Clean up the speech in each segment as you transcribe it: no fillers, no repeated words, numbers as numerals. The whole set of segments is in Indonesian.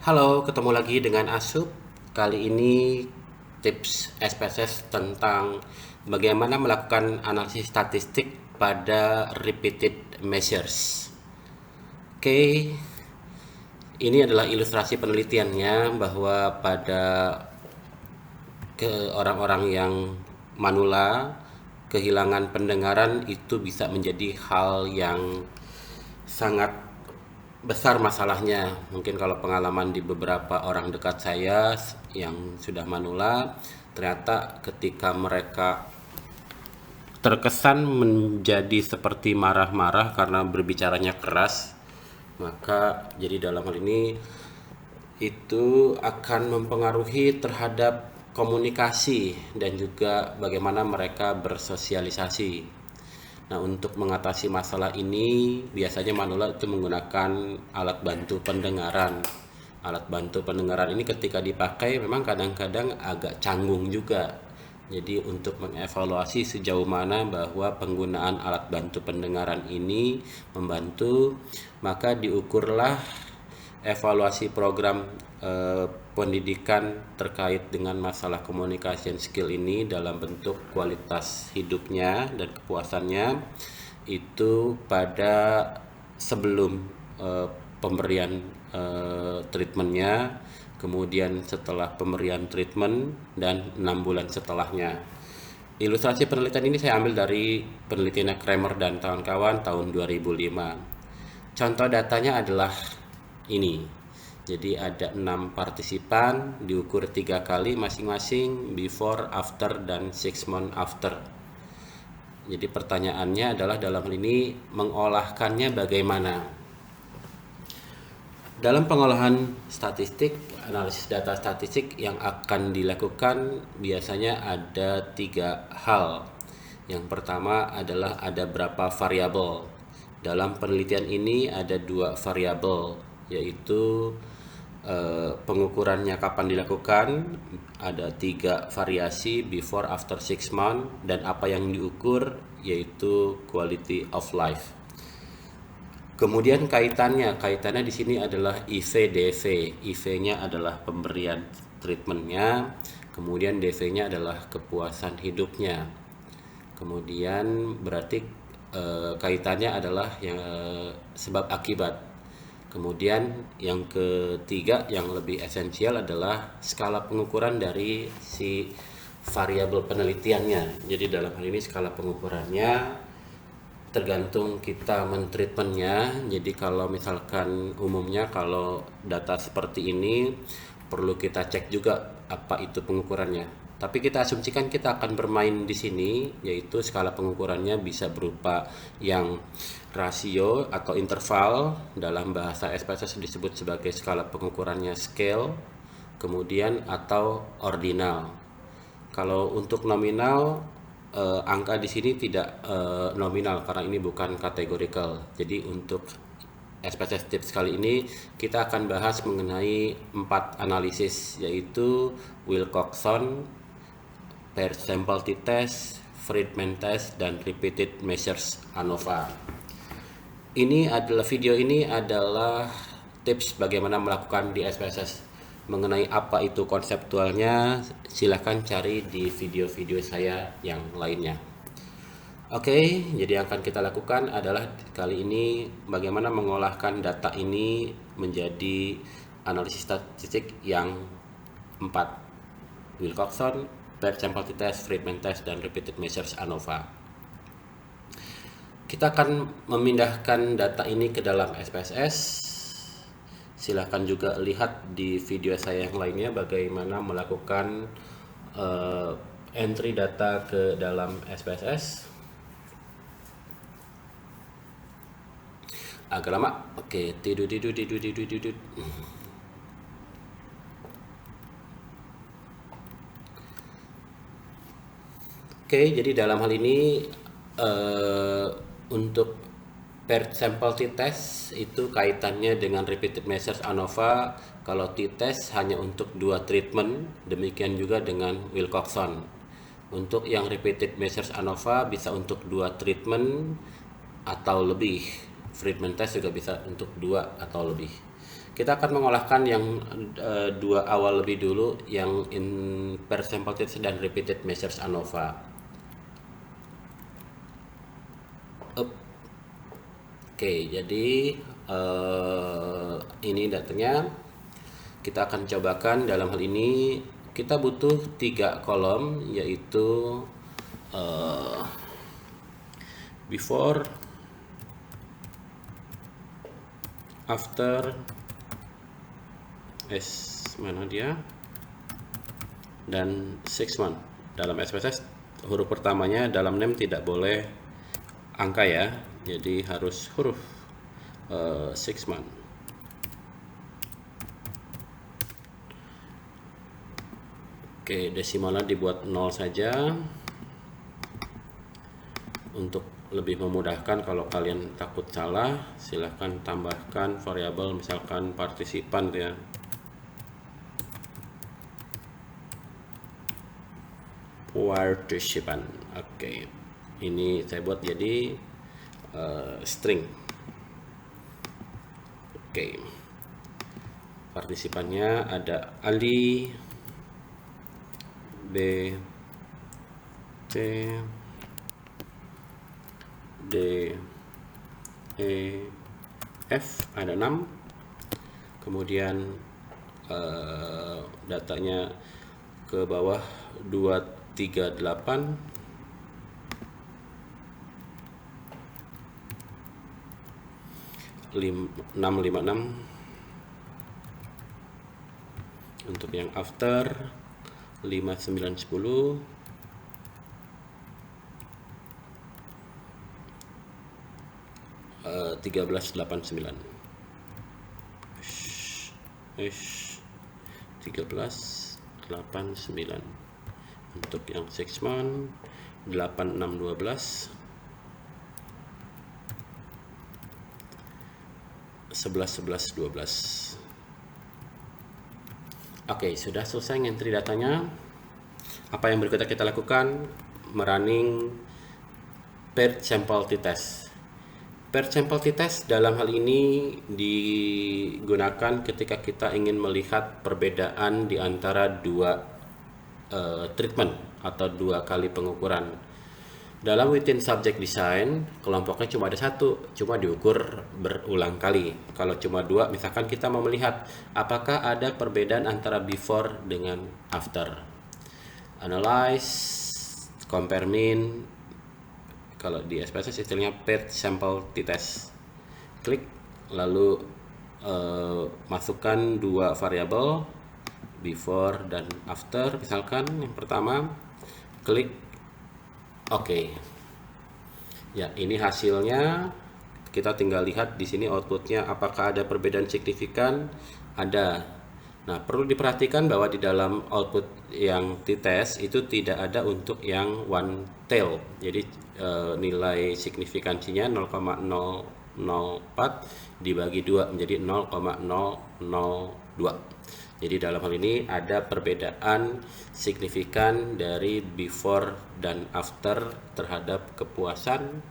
Halo, ketemu lagi dengan Asup. Kali ini tips SPSS tentang bagaimana melakukan analisis statistik pada repeated measures. Oke, ini adalah ilustrasi penelitiannya bahwa pada orang-orang yang manula, kehilangan pendengaran itu bisa menjadi hal yang sangat besar masalahnya. Mungkin kalau pengalaman di beberapa orang dekat saya yang sudah manula, ternyata ketika mereka terkesan menjadi seperti marah-marah karena berbicaranya keras, maka jadi dalam hal ini itu akan mempengaruhi terhadap komunikasi dan juga bagaimana mereka bersosialisasi. Nah, untuk mengatasi masalah ini, biasanya manula itu menggunakan alat bantu pendengaran. Alat bantu pendengaran ini ketika dipakai memang kadang-kadang agak canggung juga. Jadi untuk mengevaluasi sejauh mana bahwa penggunaan alat bantu pendengaran ini membantu, maka diukurlah evaluasi program pendidikan terkait dengan masalah communication skill ini dalam bentuk kualitas hidupnya dan kepuasannya itu pada sebelum pemberian treatmentnya, kemudian setelah pemberian treatment, dan 6 bulan setelahnya. Ilustrasi penelitian ini saya ambil dari penelitian Kramer dan kawan-kawan tahun 2005. Contoh datanya adalah ini. Jadi ada 6 partisipan, diukur 3 kali masing-masing, before, after, dan 6 month after. Jadi pertanyaannya adalah dalam hal ini mengolahkannya bagaimana? Dalam pengolahan statistik, analisis data statistik yang akan dilakukan biasanya ada 3 hal. Yang pertama adalah ada berapa variabel. Dalam penelitian ini ada 2 variabel, yaitu pengukurannya kapan dilakukan, ada 3 variasi, before, after 6 month, dan apa yang diukur yaitu quality of life. Kemudian kaitannya di sini adalah IV-DV. IV-nya adalah pemberian treatmentnya, kemudian DV-nya adalah kepuasan hidupnya. Kemudian berarti kaitannya adalah yang sebab akibat. Kemudian yang ketiga yang lebih esensial adalah skala pengukuran dari si variabel penelitiannya. Jadi dalam hal ini skala pengukurannya tergantung kita mentreatmentnya. Jadi kalau misalkan umumnya kalau data seperti ini perlu kita cek juga apa itu pengukurannya. Tapi kita asumsikan kita akan bermain di sini, yaitu skala pengukurannya bisa berupa yang rasio atau interval, dalam bahasa SPSS disebut sebagai skala pengukurannya scale, kemudian atau ordinal. Kalau untuk nominal, angka di sini tidak nominal karena ini bukan categorical. Jadi untuk SPSS tips kali ini kita akan bahas mengenai 4 analisis, yaitu Wilcoxon, paired sample t-test, Friedman test, dan repeated measures ANOVA. Video ini adalah tips bagaimana melakukan di SPSS. Mengenai apa itu konseptualnya, silahkan cari di video-video saya yang lainnya. Oke, jadi yang akan kita lakukan adalah kali ini bagaimana mengolahkan data ini menjadi analisis statistik yang 4. Wilcoxon, paired sample t-test, Friedman test, dan repeated measures ANOVA. Kita akan memindahkan data ini ke dalam SPSS. Silahkan juga lihat di video saya yang lainnya bagaimana melakukan entry data ke dalam SPSS. Agak lama. Oke, tidur. Oke, jadi dalam hal ini untuk paired sample t-test itu kaitannya dengan repeated measures ANOVA. Kalau t-test hanya untuk 2 treatment, demikian juga dengan Wilcoxon. Untuk yang repeated measures ANOVA bisa untuk 2 treatment atau lebih. Friedman test juga bisa untuk 2 atau lebih. Kita akan mengolahkan yang dua awal lebih dulu, yang in per sample test dan repeated measures ANOVA. Oke, jadi ini datanya. Kita akan cobakan. Dalam hal ini kita butuh 3 kolom, yaitu before, after, mana dia, dan 6 month. Dalam SPSS huruf pertamanya dalam name tidak boleh angka ya, jadi harus huruf 6 month. Oke, desimalnya dibuat 0 saja untuk lebih memudahkan. Kalau kalian takut salah, silahkan tambahkan variabel misalkan partisipan ya. Partisipan. Oke, ini saya buat jadi string. Oke, partisipannya ada Ali, B, C, D, E, F, ada 6. Kemudian datanya ke bawah 238, 656. Untuk yang after 5910, 1389, 1389. Untuk yang 6 month 8612, 111112. Oke, sudah selesai ngentri datanya. Apa yang berikutnya kita lakukan? Merunning paired sample t-test. Paired sample t-test dalam hal ini digunakan ketika kita ingin melihat perbedaan di antara dua treatment atau 2 kali pengukuran. Dalam within subject design, kelompoknya cuma ada 1, cuma diukur berulang kali. Kalau cuma 2, misalkan kita mau melihat apakah ada perbedaan antara before dengan after. Analyze, compare mean. Kalau di SPSS istilahnya paired sample t-test. Klik, lalu masukkan 2 variabel, before dan after. Misalkan yang pertama, klik OK. Ya, ini hasilnya. Kita tinggal lihat di sini outputnya apakah ada perbedaan signifikan. Ada. Nah, perlu diperhatikan bahwa di dalam output yang t-test itu tidak ada untuk yang one tail. Jadi nilai signifikansinya 0,004 dibagi 2 menjadi 0,002. Jadi dalam hal ini ada perbedaan signifikan dari before dan after terhadap kepuasan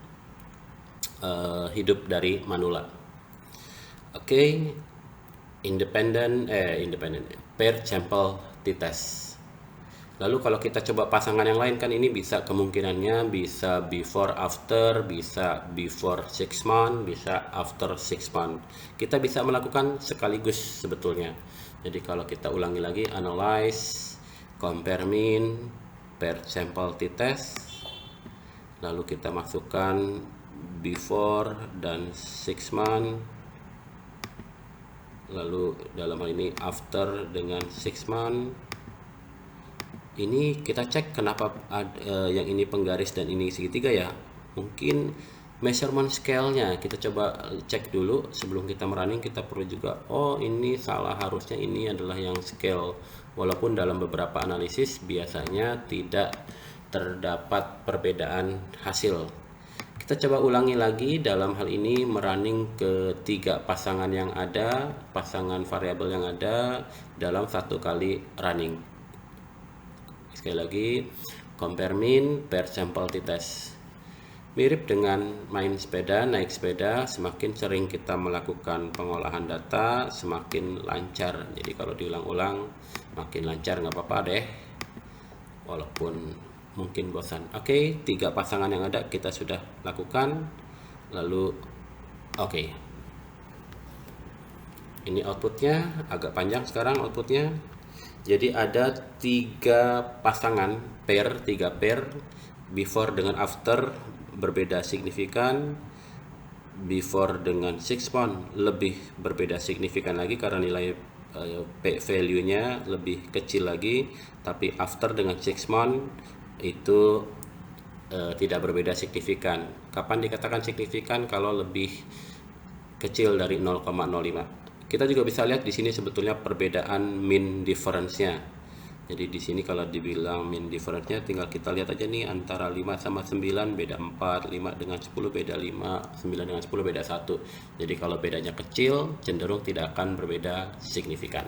hidup dari manula. Oke, independent paired sample t-test. Lalu kalau kita coba pasangan yang lain, kan ini bisa kemungkinannya bisa before after, bisa before 6 month, bisa after 6 month. Kita bisa melakukan sekaligus sebetulnya. Jadi kalau kita ulangi lagi, analyze, compare mean, paired sample t-test, lalu kita masukkan before dan 6 month, lalu dalam hal ini after dengan 6 month. Ini kita cek kenapa yang ini penggaris dan ini segitiga ya. Mungkin measurement scale-nya kita coba cek dulu sebelum kita merunning. Kita perlu juga, oh ini salah, harusnya ini adalah yang scale. Walaupun dalam beberapa analisis biasanya tidak terdapat perbedaan hasil. Kita coba ulangi lagi. Dalam hal ini merunning ke 3 pasangan yang ada, pasangan variabel yang ada dalam 1 kali running. Sekali lagi, compare mean, paired sample t-test. Mirip dengan main sepeda, naik sepeda, semakin sering kita melakukan pengolahan data, semakin lancar. Jadi kalau diulang-ulang, makin lancar, nggak apa-apa deh, walaupun mungkin bosan. Oke, 3 pasangan yang ada kita sudah lakukan. Lalu, oke. Ini outputnya, agak panjang sekarang outputnya. Jadi ada 3 pasangan, pair, 3 pair, before dengan after berbeda signifikan, before dengan 6 month lebih berbeda signifikan lagi karena nilai value-nya lebih kecil lagi, tapi after dengan 6 month itu tidak berbeda signifikan. Kapan dikatakan signifikan? Kalau lebih kecil dari 0,05. Kita juga bisa lihat di sini sebetulnya perbedaan mean difference-nya. Jadi di sini kalau dibilang mean difference-nya tinggal kita lihat aja nih, antara 5 sama 9 beda 4, 5 dengan 10 beda 5, 9 dengan 10 beda 1. Jadi kalau bedanya kecil cenderung tidak akan berbeda signifikan.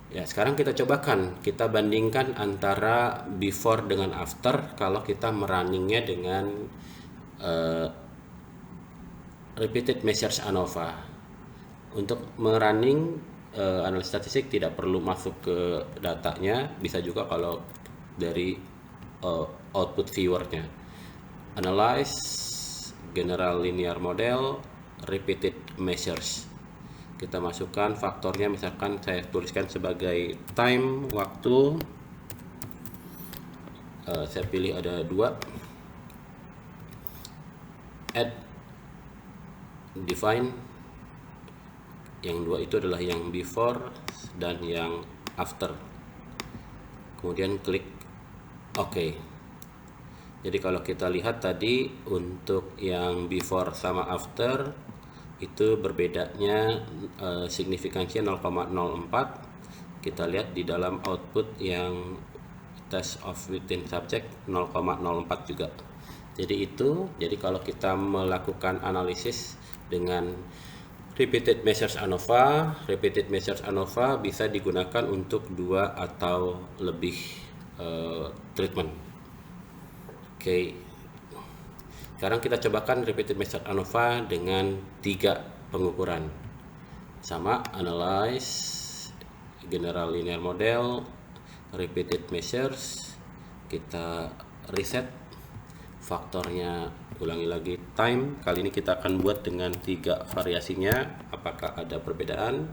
Ya, sekarang kita cobakan, kita bandingkan antara before dengan after kalau kita merunningnya dengan repeated measures ANOVA. Untuk merunning analis statistik tidak perlu masuk ke datanya, bisa juga kalau dari output viewernya. Analyze general linear model repeated measures. Kita masukkan faktornya, misalkan saya tuliskan sebagai time, waktu. Saya pilih ada 2. Add, define. Yang 2 itu adalah yang before dan yang after. Kemudian klik OK. Jadi kalau kita lihat tadi untuk yang before sama after itu berbedanya signifikansinya 0,04. Kita lihat di dalam output yang test of within subject 0,04 juga. Jadi kalau kita melakukan analisis dengan repeated measures ANOVA bisa digunakan untuk 2 atau lebih treatment. Oke. Sekarang kita cobakan repeated measures ANOVA dengan 3 pengukuran. Sama, analyze general linear model repeated measures. Kita reset faktornya, ulangi lagi time. Kali ini kita akan buat dengan 3 variasinya. Apakah ada perbedaan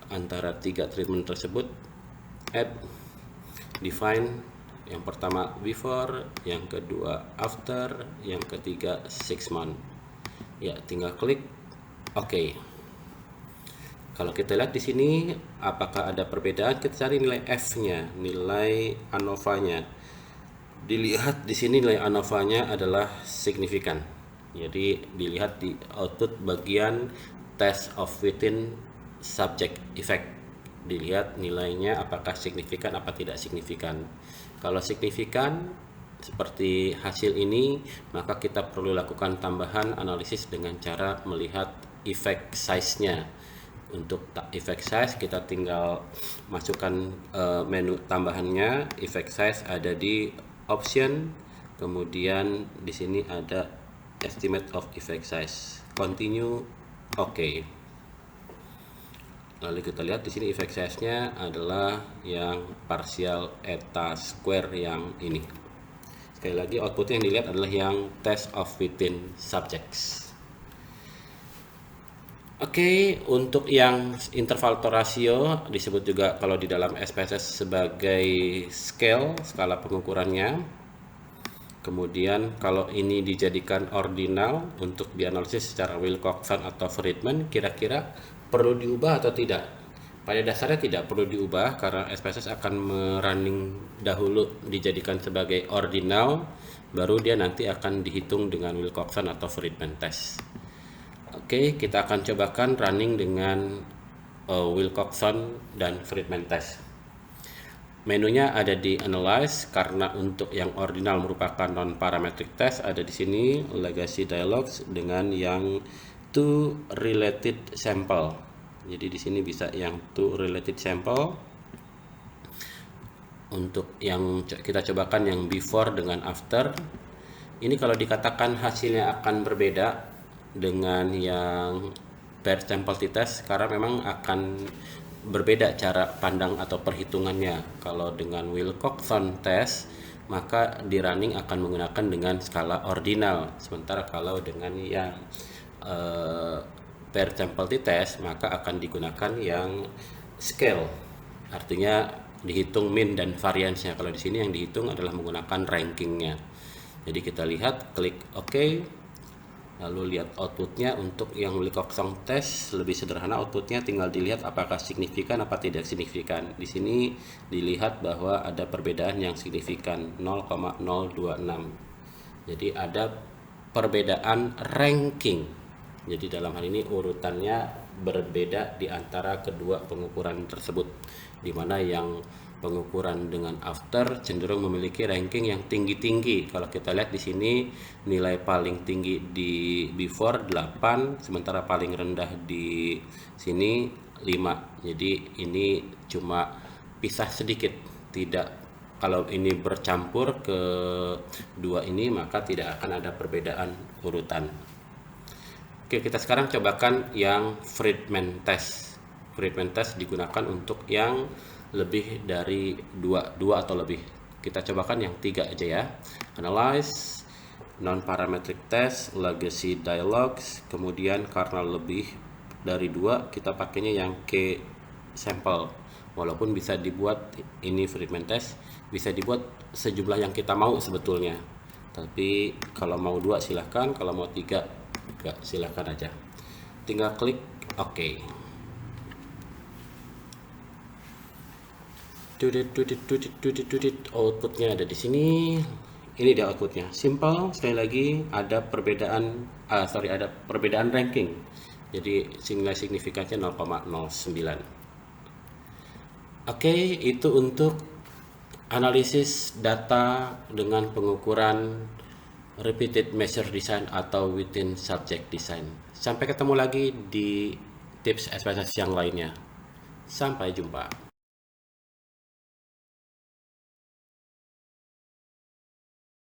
antara 3 treatment tersebut? Add, define. Yang pertama before, yang kedua after, yang ketiga 6 month. Ya, tinggal klik OK. Kalau kita lihat di sini apakah ada perbedaan, kita cari nilai F-nya, nilai ANOVA-nya. Dilihat di sini nilai ANOVA-nya adalah signifikan. Jadi dilihat di output bagian test of within subject effect. Dilihat nilainya apakah signifikan apa tidak signifikan. Kalau signifikan seperti hasil ini, maka kita perlu lakukan tambahan analisis dengan cara melihat effect size-nya. Untuk effect size kita tinggal masukkan menu tambahannya. Effect size ada di option, kemudian di sini ada estimate of effect size, continue, OK. Lalu kita lihat di sini effect size-nya adalah yang partial eta square yang ini. Sekali lagi output yang dilihat adalah yang test of within subjects. Oke, untuk yang interval to ratio disebut juga kalau di dalam SPSS sebagai skala pengukurannya. Kemudian kalau ini dijadikan ordinal untuk dianalisis secara Wilcoxon atau Friedman, kira-kira perlu diubah atau tidak? Pada dasarnya tidak perlu diubah karena SPSS akan merunning dahulu dijadikan sebagai ordinal, baru dia nanti akan dihitung dengan Wilcoxon atau Friedman test. Oke, kita akan cobakan running dengan Wilcoxon dan Friedman test. Menunya ada di Analyze, karena untuk yang ordinal merupakan non-parametric test ada di sini Legacy Dialogues dengan yang to related sample. Jadi di sini bisa yang to related sample. Untuk yang kita cobakan yang before dengan after. Ini kalau dikatakan hasilnya akan berbeda dengan yang paired sample t-test karena memang akan berbeda cara pandang atau perhitungannya. Kalau dengan Wilcoxon test maka di running akan menggunakan dengan skala ordinal, sementara kalau dengan yang paired sample t-test maka akan digunakan yang scale, artinya dihitung mean dan variance-nya. Kalau di sini yang dihitung adalah menggunakan rankingnya. Jadi kita lihat, klik OK, lalu lihat outputnya. Untuk yang Wilcoxon test lebih sederhana, outputnya tinggal dilihat apakah signifikan apa tidak signifikan. Di sini dilihat bahwa ada perbedaan yang signifikan 0,026. Jadi ada perbedaan ranking. Jadi dalam hal ini urutannya berbeda di antara kedua pengukuran tersebut, di mana yang pengukuran dengan after cenderung memiliki ranking yang tinggi-tinggi. Kalau kita lihat di sini nilai paling tinggi di before 8, sementara paling rendah di sini 5. Jadi ini cuma pisah sedikit, tidak, kalau ini bercampur ke dua ini maka tidak akan ada perbedaan urutan. Oke, kita sekarang cobakan yang Friedman test. Friedman test digunakan untuk yang lebih dari dua atau lebih. Kita cobakan yang 3 aja ya. Analyze, non-parametric test, legacy dialogues, kemudian karena lebih dari 2 kita pakainya yang K sample. Walaupun bisa dibuat, ini Friedman test bisa dibuat sejumlah yang kita mau sebetulnya. Tapi kalau mau 2 silahkan, kalau mau 3 enggak, silahkan aja. Tinggal klik OK. Outputnya ada di sini. Ini dia outputnya, simple. Sekali lagi ada perbedaan ada perbedaan ranking, jadi nilai signifikannya 0,09. Oke, itu untuk analisis data dengan pengukuran repeated measure design atau within subject design. Sampai ketemu lagi di tips SPSS yang lainnya. Sampai jumpa.